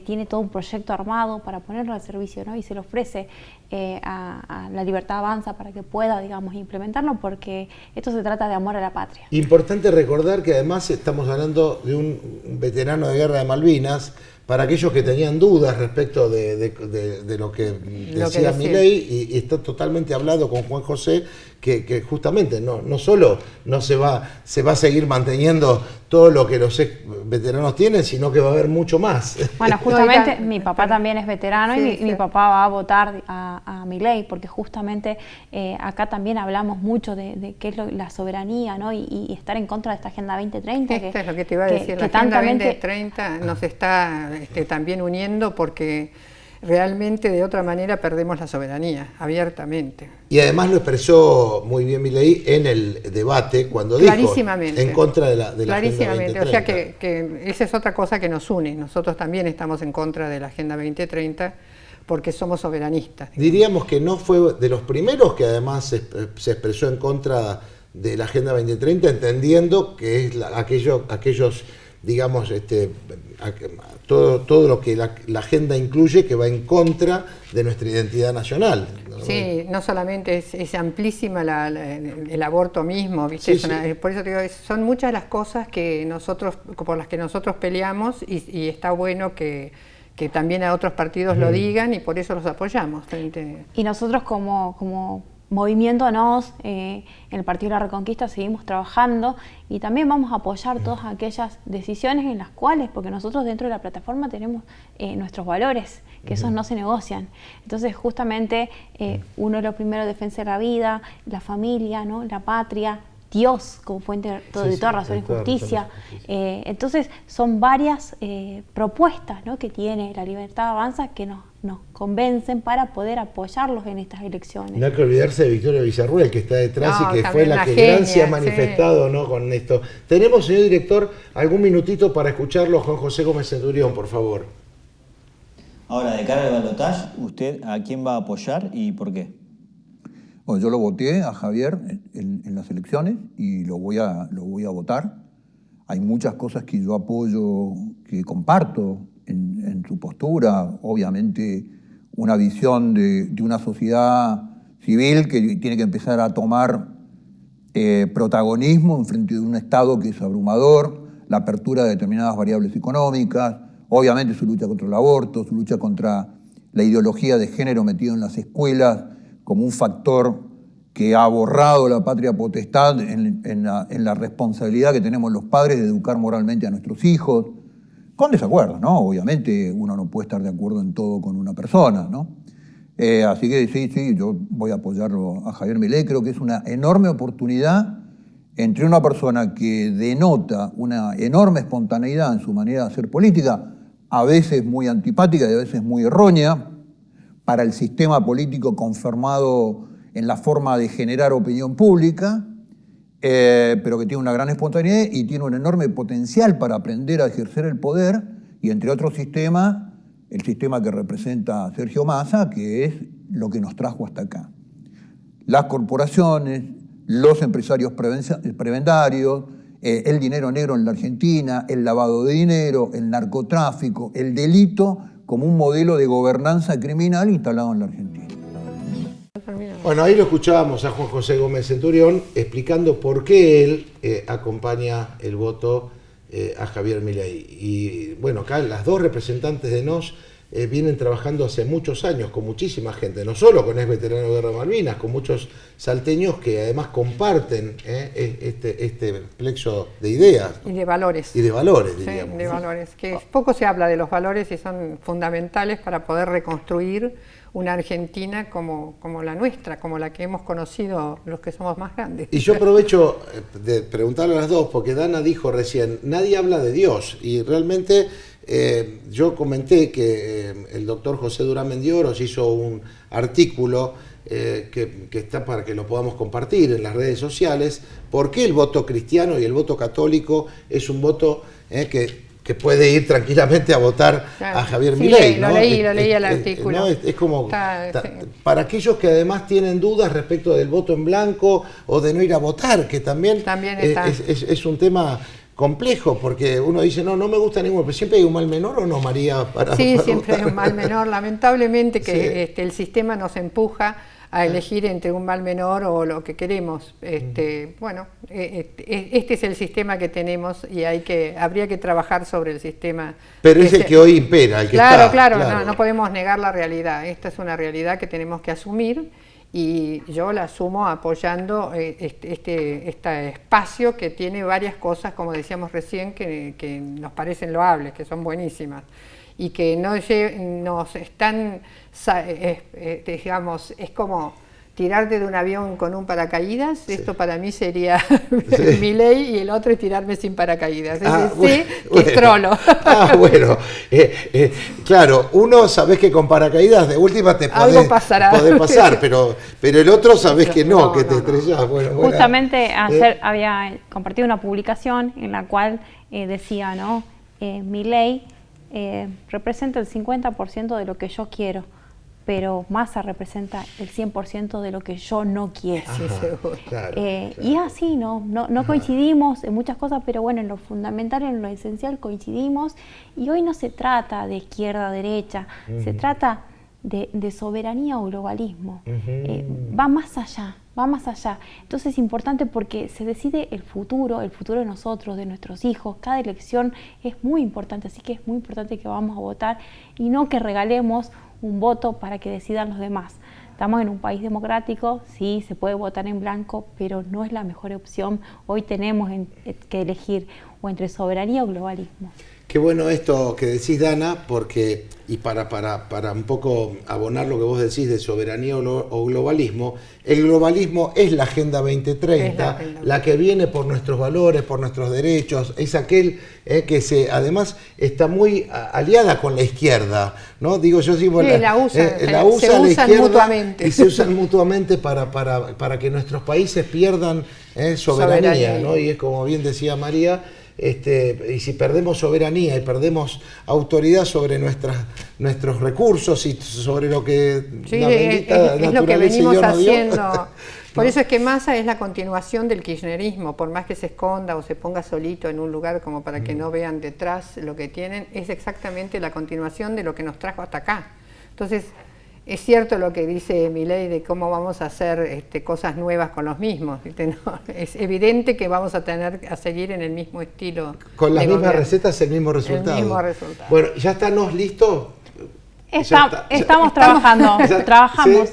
tiene todo un proyecto armado para ponerlo al servicio, ¿no? Y se lo ofrece a La Libertad Avanza para que pueda, digamos, implementarlo, porque esto se trata de amor a la patria. Importante recordar que además estamos hablando de un veterano de guerra de Malvinas. Para aquellos que tenían dudas respecto de lo que decía Milei, y está totalmente hablado con Juan José, que justamente no solo no se va a seguir manteniendo todo lo que los veteranos tienen, sino que va a haber mucho más. Bueno, justamente mi papá también es veterano y mi papá va a votar a Milei, porque justamente acá también hablamos mucho de qué es la soberanía, ¿no? Y estar en contra de esta Agenda 2030. Esto es lo que te iba a decir, la Agenda 2030 nos está también uniendo, porque realmente de otra manera perdemos la soberanía, abiertamente. Y además lo expresó muy bien Milei en el debate cuando dijo en contra de la Agenda 2030. O sea que esa es otra cosa que nos une. Nosotros también estamos en contra de la Agenda 2030 porque somos soberanistas. Diríamos que no fue de los primeros que además se expresó en contra de la Agenda 2030, entendiendo que es aquellos digamos, todo lo que la agenda incluye, que va en contra de nuestra identidad nacional. Sí, no solamente es amplísima el aborto mismo, ¿viste? Sí, por eso te digo, son muchas las cosas por las que nosotros peleamos, y está bueno que también a otros partidos lo digan, y por eso los apoyamos. Y nosotros como movimiento NOS, en el Partido de la Reconquista seguimos trabajando y también vamos a apoyar todas aquellas decisiones en las cuales, porque nosotros dentro de la plataforma tenemos nuestros valores, que esos no se negocian. Entonces justamente uno de los primeros, defensa de la vida, la familia, ¿no? La patria, Dios como fuente de toda razón y justicia. Entonces son varias propuestas, ¿no? que tiene La Libertad Avanza, que nos convencen para poder apoyarlos en estas elecciones. No hay que olvidarse de Victoria Villarruel, que está detrás y que fue la que gran se ha manifestado, ¿no? con esto. Tenemos, señor director, algún minutito para escucharlo, Juan José Gómez Centurión, por favor. Ahora, de cara al balotaje, ¿usted a quién va a apoyar y por qué? Bueno, yo lo voté a Javier en las elecciones y lo voy a votar. Hay muchas cosas que yo apoyo, que comparto en su postura. Obviamente una visión de una sociedad civil que tiene que empezar a tomar protagonismo en frente de un Estado que es abrumador, la apertura de determinadas variables económicas, obviamente su lucha contra el aborto, su lucha contra la ideología de género metida en las escuelas, como un factor que ha borrado la patria potestad en la responsabilidad que tenemos los padres de educar moralmente a nuestros hijos, con desacuerdos, ¿no? Obviamente uno no puede estar de acuerdo en todo con una persona, ¿no? Así que sí, yo voy a apoyarlo a Javier Milei. Creo que es una enorme oportunidad entre una persona que denota una enorme espontaneidad en su manera de hacer política, a veces muy antipática y a veces muy errónea, para el sistema político conformado en la forma de generar opinión pública, pero que tiene una gran espontaneidad y tiene un enorme potencial para aprender a ejercer el poder y, entre otros sistemas, el sistema que representa Sergio Massa, que es lo que nos trajo hasta acá. Las corporaciones, los empresarios prebendarios, el dinero negro en la Argentina, el lavado de dinero, el narcotráfico, el delito como un modelo de gobernanza criminal instalado en la Argentina. Bueno, ahí lo escuchábamos a Juan José Gómez Centurión explicando por qué él acompaña el voto a Javier Milei. Y bueno, acá las dos representantes de NOS vienen trabajando hace muchos años con muchísima gente, no solo con ex veterano de Guerra de Malvinas, con muchos salteños que además comparten este plexo de ideas. Y de valores. Y de valores, diríamos. Sí, de valores, que poco se habla de los valores y son fundamentales para poder reconstruir una Argentina como la nuestra, como la que hemos conocido los que somos más grandes. Y yo aprovecho de preguntarle a las dos, porque Dana dijo recién, nadie habla de Dios, y realmente yo comenté que el doctor José Durán Mendioros hizo un artículo que está para que lo podamos compartir en las redes sociales, por qué el voto cristiano y el voto católico es un voto que puede ir tranquilamente a votar a Javier Milei. Lo leí el artículo. ¿no? Es como para aquellos que además tienen dudas respecto del voto en blanco o de no ir a votar, que también es un tema complejo, porque uno dice, no me gusta ninguno, pero siempre hay un mal menor, ¿o no, María? Sí, siempre hay un mal menor. Lamentablemente que el sistema nos empuja a elegir entre un mal menor o lo que queremos. Bueno, este es el sistema que tenemos y habría que trabajar sobre el sistema. Pero es el que hoy impera, el que Claro, no podemos negar la realidad. Esta es una realidad que tenemos que asumir y yo la asumo apoyando este espacio que tiene varias cosas, como decíamos recién, que nos parecen loables, que son buenísimas y que nos están, digamos, es como tirarte de un avión con un paracaídas. Sí. Esto para mí sería Milei y el otro es tirarme sin paracaídas. Es trolo. Bueno. Claro, uno sabés que con paracaídas de última te podés pasar, pero el otro sabés que no, que te estrellás. Bueno, justamente ayer había compartido una publicación en la cual decía, ¿no? Milei representa el 50% de lo que yo quiero, pero Massa representa el 100% de lo que yo no quiero. Claro. Y es así, no coincidimos en muchas cosas, pero bueno, en lo fundamental, en lo esencial coincidimos. Y hoy no se trata de izquierda, derecha, se trata de soberanía o globalismo. Va más allá. Entonces es importante porque se decide el futuro de nosotros, de nuestros hijos. Cada elección es muy importante, así que es muy importante que vamos a votar y no que regalemos un voto para que decidan los demás. Estamos en un país democrático, sí, se puede votar en blanco, pero no es la mejor opción. Hoy tenemos que elegir o entre soberanía o globalismo. Qué bueno esto que decís, Dana, porque, y para un poco abonar lo que vos decís de soberanía o globalismo, el globalismo es la Agenda 2030, la que viene por nuestros valores, por nuestros derechos, es aquel que además está muy aliada con la izquierda, ¿no? Digo yo, sí, bueno, la usa la la izquierda mutuamente. Y se usan mutuamente para que nuestros países pierdan soberanía, ¿no? Y es como bien decía María, y si perdemos soberanía y perdemos autoridad sobre nuestros recursos y sobre lo que la bendita es lo que venimos haciendo. ¿No? Por eso es que Massa es la continuación del kirchnerismo, por más que se esconda o se ponga solito en un lugar como para que no vean detrás lo que tienen, es exactamente la continuación de lo que nos trajo hasta acá. Entonces, es cierto lo que dice Milei de cómo vamos a hacer cosas nuevas con los mismos. ¿No? Es evidente que vamos a tener a seguir en el mismo estilo. Con las mismas recetas, el mismo resultado. El mismo resultado. Bueno, ¿ya estamos listos? Estamos trabajando,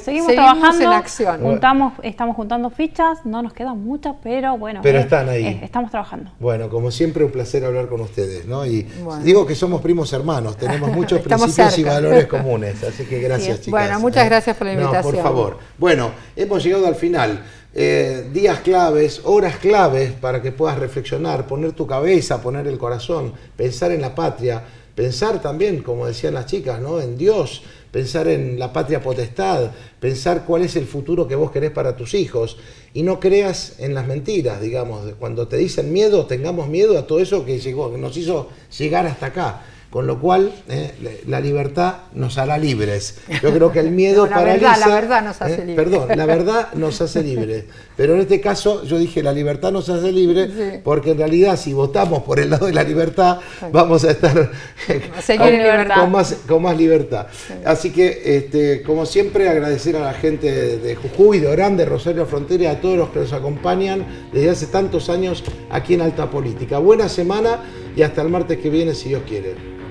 seguimos trabajando, en acción. Estamos juntando fichas, no nos quedan muchas, pero bueno. Pero están ahí. Estamos trabajando. Bueno, como siempre, un placer hablar con ustedes, ¿no? Y digo que somos primos hermanos, tenemos muchos principios y valores comunes, así que gracias, chicas. Bueno, muchas gracias por la invitación. No, por favor. Bueno, hemos llegado al final. Días claves, horas claves para que puedas reflexionar, poner tu cabeza, poner el corazón, pensar en la patria. Pensar también, como decían las chicas, ¿no? En Dios, pensar en la patria potestad, pensar cuál es el futuro que vos querés para tus hijos y no creas en las mentiras, digamos. Cuando te dicen miedo, tengamos miedo a todo eso que nos hizo llegar hasta acá. con lo cual la libertad nos hará libres. Yo creo que el miedo No, paraliza. la verdad nos hace libres. Perdón, la verdad nos hace libres. Pero en este caso yo dije la libertad nos hace libres, Sí. porque en realidad si votamos por el lado de la libertad vamos a estar Seguir en libertad. con más libertad. Así que, como siempre, agradecer a la gente de Jujuy, de Orán, de Rosario Frontera y a todos los que nos acompañan desde hace tantos años aquí en Alta Política. Buena semana y hasta el martes que viene, si Dios quiere.